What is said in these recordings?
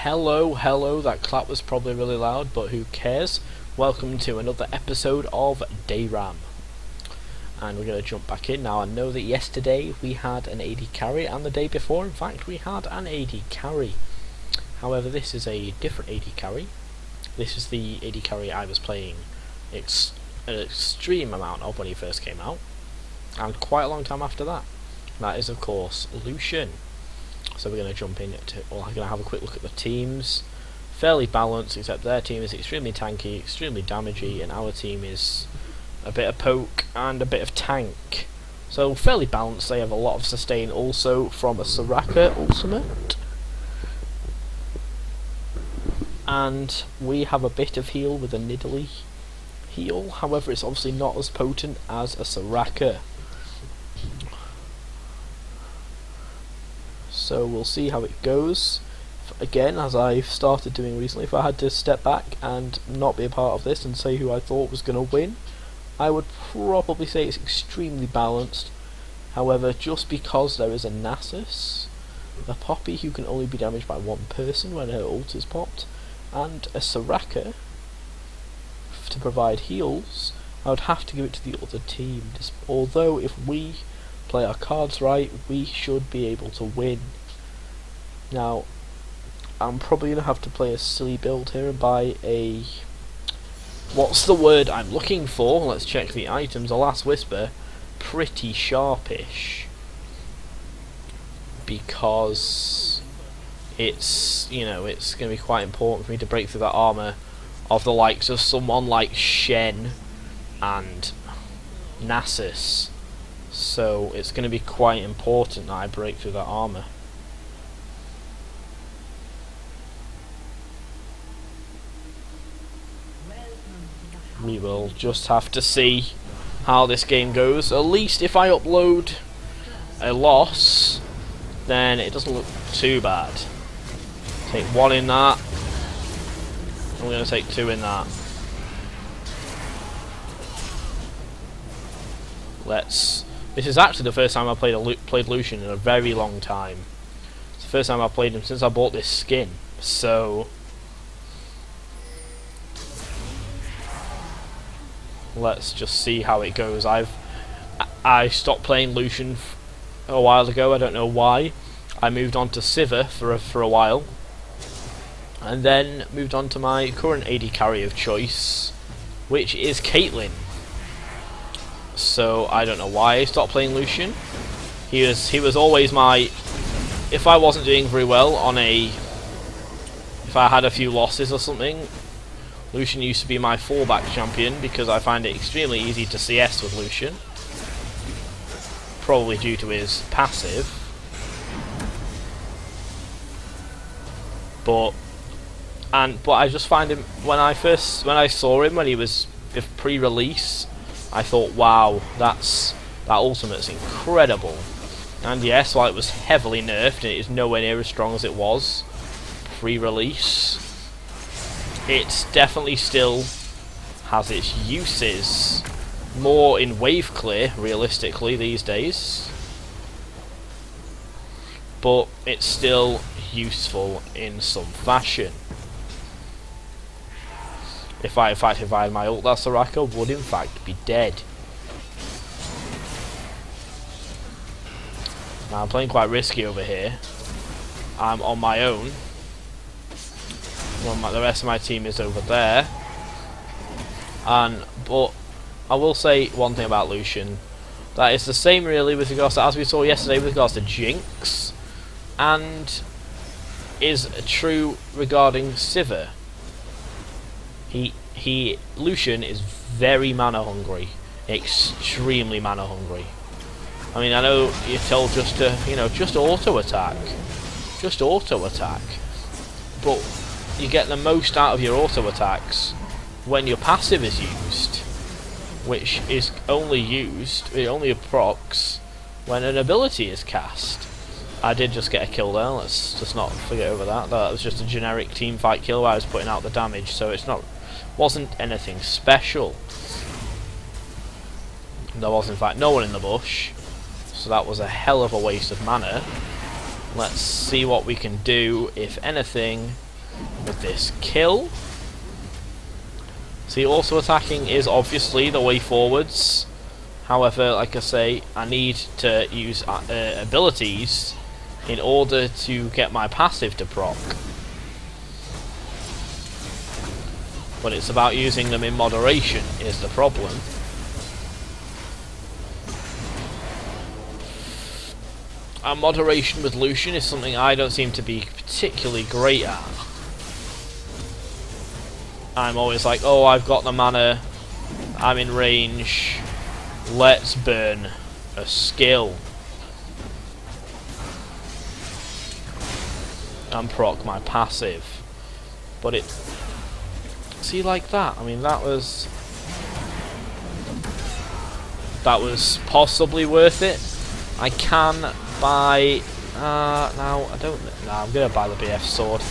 Hello, that clap was probably really loud, but who cares? Welcome to another episode of DAYRAM. And we're going to jump back in now. I know that yesterday we had an AD carry, and the day before, in fact, we had an AD carry. However, this is a different AD carry. This is the AD carry I was playing an extreme amount of when he first came out, and quite a long time after that. That is, of course, Lucian. So we're going to jump in to, we're going to have a quick look at the teams. Fairly balanced, except their team is extremely tanky, extremely damagey, and our team is a bit of poke and a bit of tank. So fairly balanced. They have a lot of sustain also from a Soraka ultimate. And we have a bit of heal with a Nidalee heal. However, it's obviously not as potent as a Soraka. So we'll see how it goes. Again, as I've started doing recently, if I had to step back and not be a part of this and say who I thought was going to win, I would probably say it's extremely balanced. However, just because there is a Nasus, a Poppy who can only be damaged by one person when her ult is popped, and a Soraka to provide heals, I would have to give it to the other team. Although if we play our cards right, we should be able to win. Now, I'm probably going to have to play a silly build here and buy a... what's the word I'm looking for? Let's check the items. A Last Whisper, pretty sharpish. Because it's, you know, it's going to be quite important for me to break through that armour of the likes of someone like Shen and Nasus. So it's going to be quite important that I break through that armour. We will just have to see how this game goes. At least if I upload a loss, then it doesn't look too bad. Take one in that. I'm going to take two in that. This is actually the first time I played Lucian in a very long time. It's the first time I've played him since I bought this skin. So let's just see how it goes. I stopped playing Lucian a while ago. I don't know why. I moved on to Sivir for a while, and then moved on to my current AD carry of choice, which is Caitlyn. So I don't know why I stopped playing Lucian. He was always my... if I wasn't doing very well on if I had a few losses or something, Lucian used to be my fallback champion, because I find it extremely easy to CS with Lucian. Probably due to his passive. But I just find him, when I saw him when he was pre-release, I thought, wow, that ultimate's incredible. And yes, while it was heavily nerfed and it is nowhere near as strong as it was pre-release, it definitely still has its uses. More in wave clear, realistically, these days. But it's still useful in some fashion. If I had my ult, that Soraka would in fact be dead. Now I'm playing quite risky over here. I'm on my own. Well, the rest of my team is over there. But I will say one thing about Lucian. That is the same really with regards to, as we saw yesterday, with regards to Jinx, and is true regarding Sivir. Lucian is very mana hungry, extremely mana hungry. I mean, I know you're told just to, just auto attack, but you get the most out of your auto attacks when your passive is used, which is only used, it only procs when an ability is cast. I did just get a kill there, let's just not forget over that. That was just a generic team fight kill where I was putting out the damage, so wasn't anything special. There was in fact no one in the bush, so that was a hell of a waste of mana. Let's see what we can do, if anything, with this kill. See, also attacking is obviously the way forwards. However, like I say, I need to use abilities in order to get my passive to proc. But it's about using them in moderation is the problem. And moderation with Lucian is something I don't seem to be particularly great at. I'm always like, oh, I've got the mana, I'm in range, let's burn a skill and proc my passive. But it, see, like that, I mean, that was possibly worth it. I can buy, now I don't, no, I'm gonna buy the BF sword.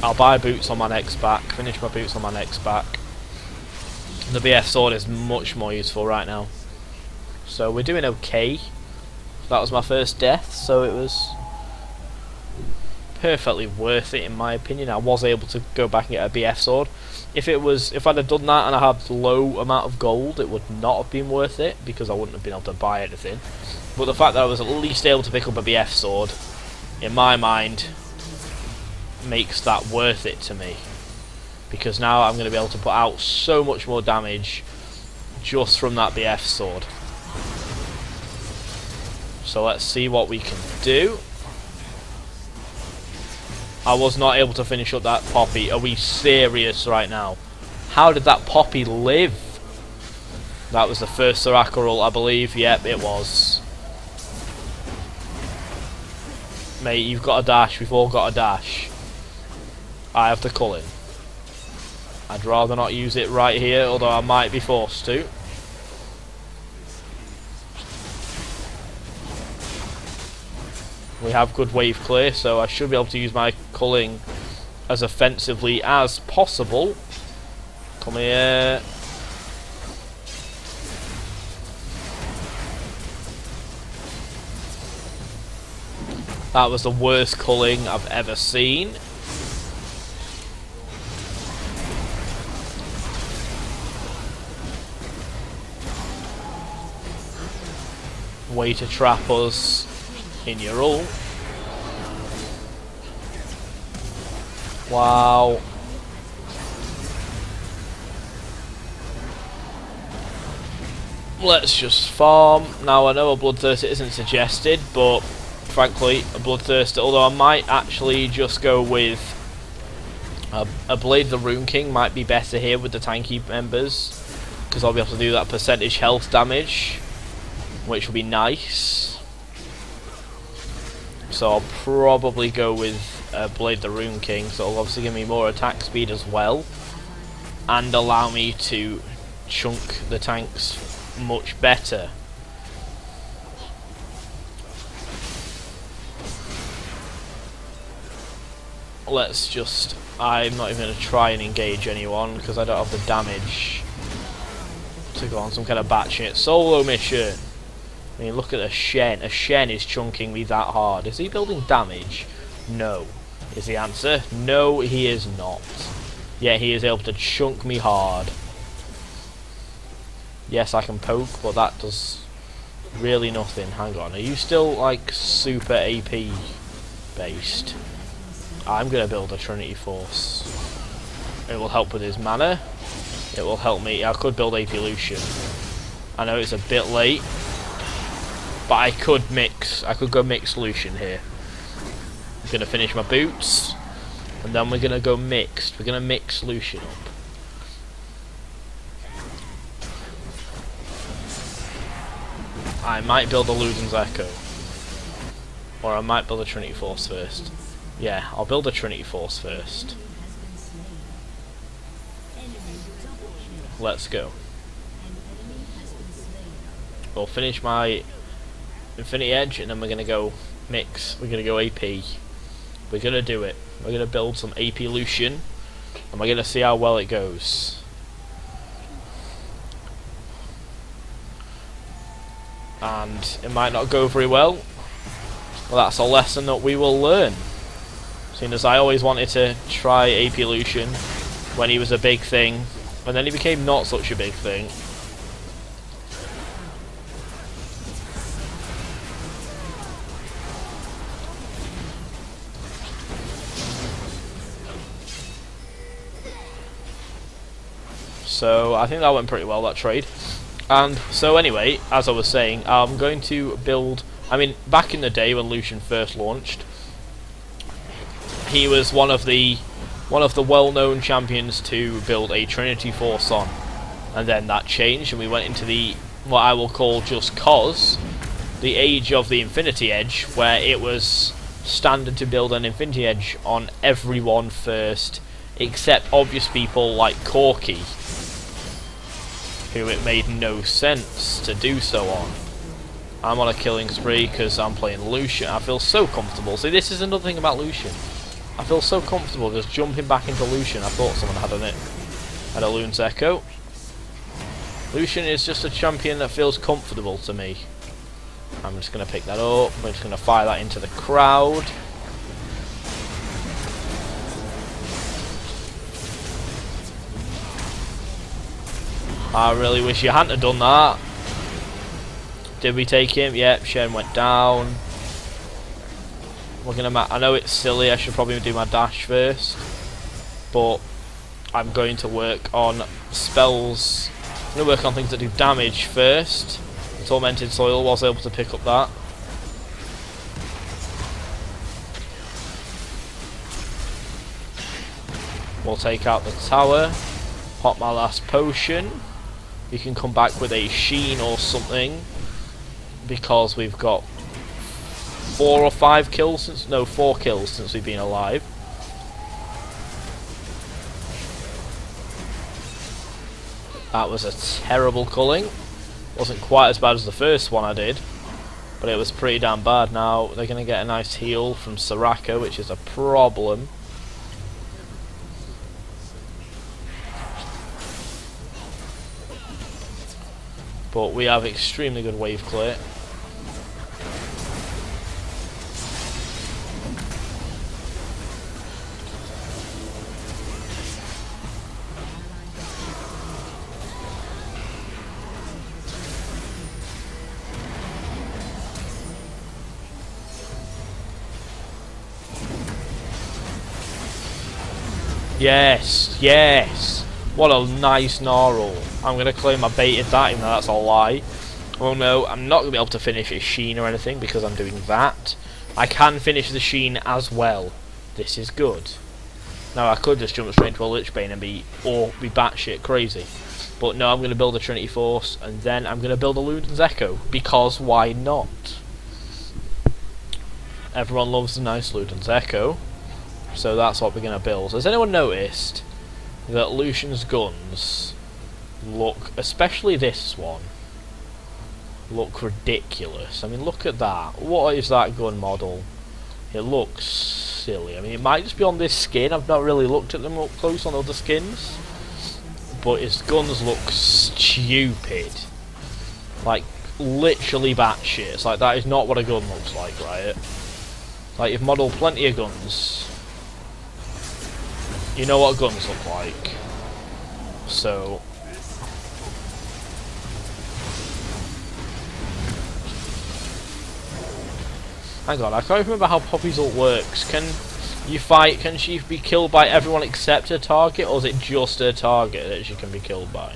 I'll buy boots on my next back, finish my boots on my next back. The BF sword is much more useful right now. So we're doing okay. That was my first death, so it was perfectly worth it in my opinion. I was able to go back and get a BF sword. If I'd have done that and I had low amount of gold, it would not have been worth it because I wouldn't have been able to buy anything. But the fact that I was at least able to pick up a BF sword, in my mind, makes that worth it to me, because now I'm going to be able to put out so much more damage just from that BF sword. So let's see what we can do. I was not able to finish up that Poppy. Are we serious right now? How did that Poppy live? That was the first Oracle, I believe. Yep, it was. Mate, you've got a dash. We've all got a dash. I have the Culling. I'd rather not use it right here, although I might be forced to. We have good wave clear, so I should be able to use my Culling as offensively as possible. Come here. That was the worst Culling I've ever seen. Way to trap us in your ult. Wow. Let's just farm. Now I know a Bloodthirster isn't suggested, but frankly a Bloodthirster, although I might actually just go with a Blade of the Rune King might be better here with the tanky members, because I'll be able to do that percentage health damage, which will be nice. So I'll probably go with Blade the Rune King, so it'll obviously give me more attack speed as well, and allow me to chunk the tanks much better. Let's just, I'm not even going to try and engage anyone because I don't have the damage to go on some kind of batshit solo mission. I mean, look at a Shen. A Shen is chunking me that hard. Is he building damage? No. Is the answer? No, he is not. Yeah, he is able to chunk me hard. Yes, I can poke, but that does really nothing. Hang on, are you still, like, super AP based? I'm going to build a Trinity Force. It will help with his mana. It will help me. I could build AP Lucian. I know it's a bit late, but I could mix. I could go mix Lucian here. I'm going to finish my boots, and then we're going to go mixed. We're going to mix Lucian up. I might build a Luden's Echo, or I might build a Trinity Force first. Yeah, I'll build a Trinity Force first. Let's go. We'll finish my Infinity Edge, and then we're going to go mix. We're going to go AP. We're going to do it. We're going to build some AP Lucian, and we're going to see how well it goes. And it might not go very well. Well, that's a lesson that we will learn. Seeing as I always wanted to try AP Lucian when he was a big thing, and then he became not such a big thing. So I think that went pretty well, that trade. And so anyway, as I was saying, I'm going to build... I mean, back in the day when Lucian first launched, he was one of the well-known champions to build a Trinity Force on. And then that changed, and we went into the, what I will call just cause, the age of the Infinity Edge, where it was standard to build an Infinity Edge on everyone first, except obvious people like Corky, who it made no sense to do so on. I'm on a killing spree because I'm playing Lucian. I feel so comfortable. See, this is another thing about Lucian. I feel so comfortable just jumping back into Lucian. I thought someone had on it. And a Loon's Echo. Lucian is just a champion that feels comfortable to me. I'm just going to pick that up. I'm just going to fire that into the crowd. I really wish you hadn't have done that. Did we take him? Yep, Shen went down. We're gonna. I know it's silly. I should probably do my dash first, but I'm going to work on spells. I'm going to work on things that do damage first. Tormented Soil was able to pick up that. We'll take out the tower. Pop my last potion. You can come back with a Sheen or something, because we've got 4 or 5 kills since, no, 4 kills since we've been alive. That was a terrible culling. Wasn't quite as bad as the first one I did, but it was pretty damn bad. Now they're going to get a nice heal from Soraka, which is a problem. But we have extremely good wave clear. Yes, yes. What a nice gnarl. I'm going to claim I baited that, even though that's a lie. Oh no, I'm not going to be able to finish a Sheen or anything because I'm doing that. I can finish the Sheen as well. This is good. Now I could just jump straight into a Lichbane and be batshit crazy. But no, I'm going to build a Trinity Force, and then I'm going to build a Luden's Echo, because why not? Everyone loves a nice Luden's Echo, so that's what we're going to build. Has anyone noticed that Lucian's guns look, especially this one, look ridiculous? I mean, look at that. What is that gun model? It looks silly. I mean, it might just be on this skin. I've not really looked at them up close on other skins, but his guns look stupid. Like, literally batshit. It's like, that is not what a gun looks like, right? Like, you've modelled plenty of guns. You know what guns look like. So... hang on, I can't remember how Poppy's ult works. Can you fight, can she be killed by everyone except her target, or is it just her target that she can be killed by?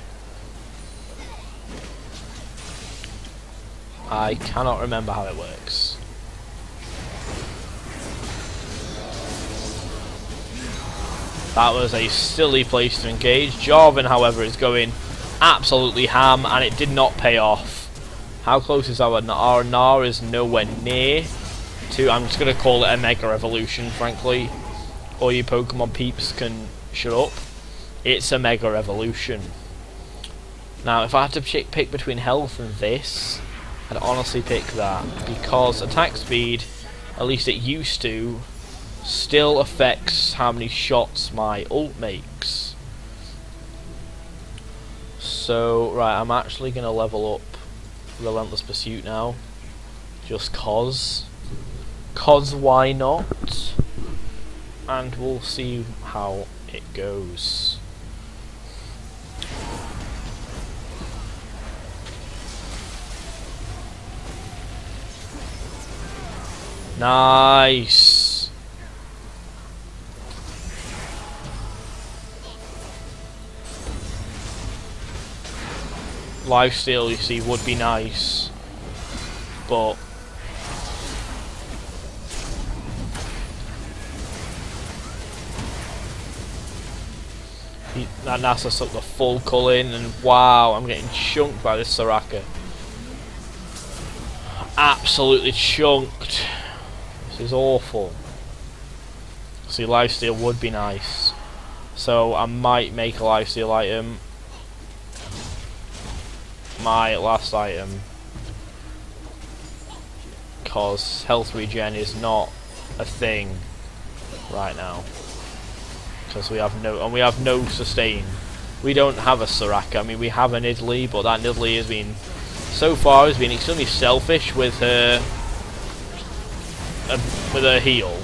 I cannot remember how it works. That was a silly place to engage. Jarvan, however, is going absolutely ham, and it did not pay off. How close is our Gnar? Our Gnar is nowhere near to... I'm just going to call it a Mega Evolution, frankly. All you Pokemon peeps can shut up. It's a Mega Evolution. Now, if I had to pick between health and this, I'd honestly pick that, because attack speed, at least it used to, still affects how many shots my ult makes. So, right, I'm actually going to level up Relentless Pursuit now, just cause why not? and we'll see how it goes. Nice. Lifesteal, you see, would be nice, but that NASA took the full culling, and wow, I'm getting chunked by this Soraka. Absolutely chunked. This is awful. See, lifesteal would be nice, so I might make a lifesteal item. My last item, because health regen is not a thing right now, because we have no sustain. We don't have a Soraka. I mean, we have an Nidalee, but that Nidalee has been extremely selfish with her heal.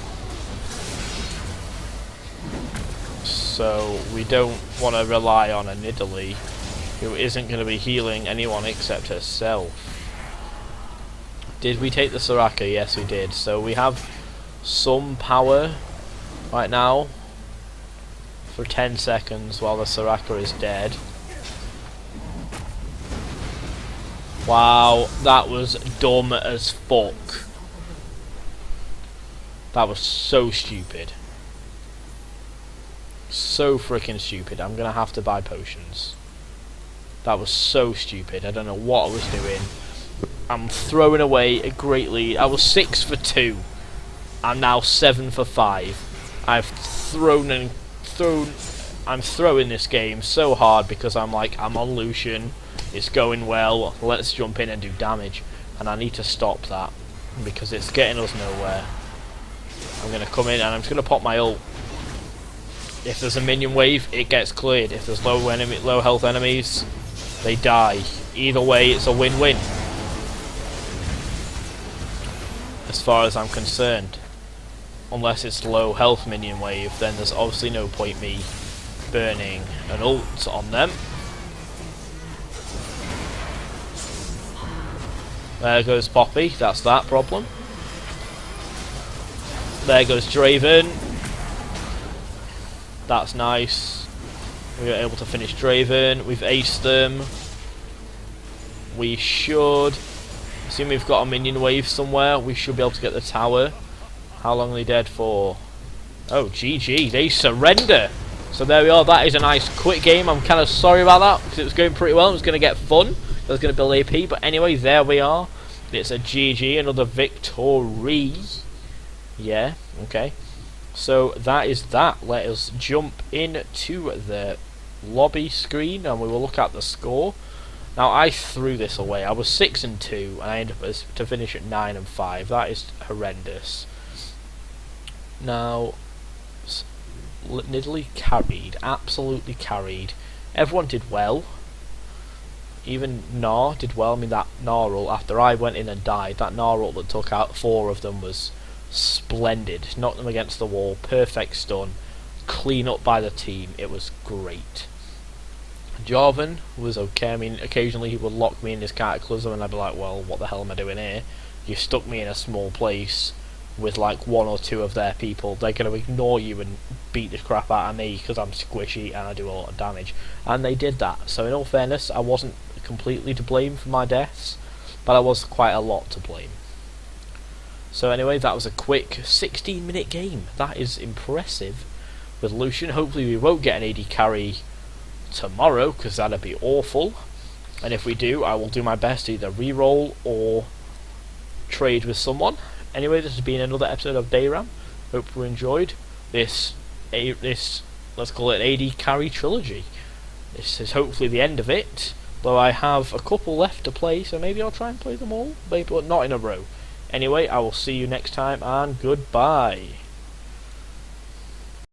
So we don't want to rely on a Nidalee who isn't going to be healing anyone except herself. Did we take the Soraka? Yes, we did. So we have some power right now for 10 seconds while the Soraka is dead. Wow, that was dumb as fuck. That was so stupid. So freaking stupid. I'm going to have to buy potions. That was so stupid. I don't know what I was doing. I'm throwing away a great lead. I was 6 for 2. I'm now 7 for 5. I'm throwing this game so hard because I'm on Lucian. It's going well. Let's jump in and do damage. And I need to stop that because it's getting us nowhere. I'm going to come in and I'm just going to pop my ult. If there's a minion wave, it gets cleared. If there's low health enemies, they die. Either way, it's a win-win, as far as I'm concerned. Unless it's low health minion wave, then there's obviously no point me burning an ult on them. There goes Poppy, that's that problem. There goes Draven. That's nice. We were able to finish Draven. We've aced them. We should, assume we've got a minion wave somewhere, we should be able to get the tower. How long are they dead for? Oh, GG, they surrender. So there we are, that is a nice quick game. I'm kind of sorry about that, because it was going pretty well. It was going to get fun. It was going to build AP, but anyway, there we are. It's a GG, another victory. Yeah, okay. So that is that. Let us jump into the lobby screen and we will look at the score. Now I threw this away. I was 6 and 2 and I ended up to finish at 9 and 5. That is horrendous. Now Nidalee carried, absolutely carried. Everyone did well. Even Gnar did well. I mean, that Gnar ult, after I went in and died, that Gnar ult that took out 4 of them was splendid. Knocked them against the wall, perfect stun, clean up by the team. It was great. Jarvan was okay. I mean, occasionally he would lock me in his cataclysm and I'd be like, well, what the hell am I doing here? You stuck me in a small place with like 1 or 2 of their people. They're going to ignore you and beat the crap out of me because I'm squishy and I do a lot of damage. And they did that. So in all fairness, I wasn't completely to blame for my deaths, but I was quite a lot to blame. So anyway, that was a quick 16-minute game. That is impressive with Lucian. Hopefully we won't get an AD carry tomorrow, because that'd be awful. And if we do, I will do my best to either re-roll or trade with someone. Anyway, this has been another episode of DAYRAM. Hope you enjoyed this, let's call it AD carry trilogy. This is hopefully the end of it, though I have a couple left to play, so maybe I'll try and play them all, maybe, but not in a row. Anyway, I will see you next time, and goodbye.